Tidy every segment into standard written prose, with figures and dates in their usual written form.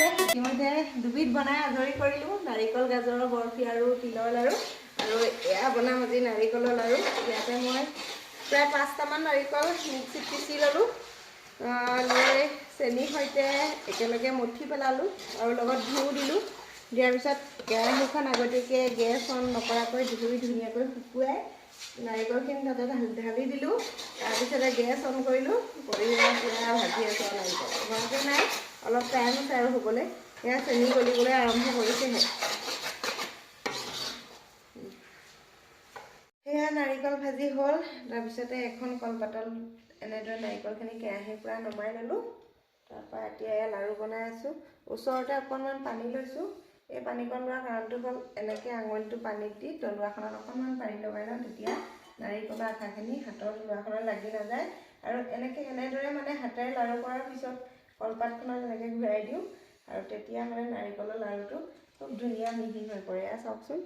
আছে ইতিমধ্যে দুবিধ বনাই আজৰি কৰিলোঁ নাৰিকল গাজৰৰ বৰফি আৰু তিলৰ লাড়ু আৰু এয়া বনাম আজি নাৰিকলৰ লাড়ু ইয়াতে মই প্ৰায় 5টামান নাৰিকল মিক্সিত পিচি ল'লোঁ লৈ চেনিৰ সৈতে একেলগে মঠি পেলালোঁ আৰু লগত ঘিউ দিলোঁ দিয়াৰ পিছত কেৰাহীখন আগতীয়াকৈ গেছ অন নকৰাকৈ ধুই ধুনীয়াকৈ শুকুৱাই নাৰিকলখিনি তাতে ঢালি দিলোঁ তাৰপিছতে গেছ অন কৰিলোঁ কৰি পুৰা ভাজি আছোঁ নাৰিকল ভাজি নাই অলপ টাইম আছে আৰু হ'বলৈ এয়া চেনি গলিবলৈ আৰম্ভ কৰিছেহে সেয়া নাৰিকল ভাজি হ'ল তাৰপিছতে এখন কলপাতত এনেদৰে নাৰিকলখিনি কেৰাহীৰ পৰা নমাই ল'লোঁ তাৰপৰা এতিয়া এয়া লাড়ু বনাই আছোঁ ওচৰতে অকণমান পানী লৈছোঁ এই পানীকণ লোৱাৰ কাৰণটো হ'ল এনেকৈ আঙুলিটো পানীত দি তলুৱাখনত অকণমান পানী লগাই লওঁ তেতিয়া নাৰিকলৰ আঠাখিনি হাতৰ তলুৱাখনত লাগি নাযায় আৰু এনেদৰে মানে হাতেৰে লাড়ু কৰাৰ পিছত কলপাতখনত এনেকৈ ঘূৰাই দিওঁ আৰু তেতিয়া মানে নাৰিকলৰ লাড়ুটো খুব ধুনীয়া মিহি হৈ পৰে এয়া চাওকচোন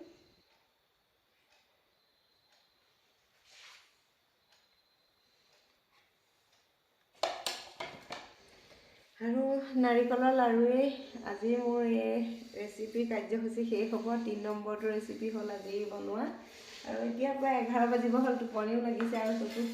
আৰু নাৰিকলৰ লাড়ুৱেই আজি মোৰ এই ৰেচিপি কাৰ্যসূচী শেষ হ'ব 3 নম্বৰটো ৰেচিপি হ'ল আজি বনোৱা আৰু এতিয়া প্ৰায় 11 বাজিব হ'ল টোপনিও লাগিছে আৰু চকুত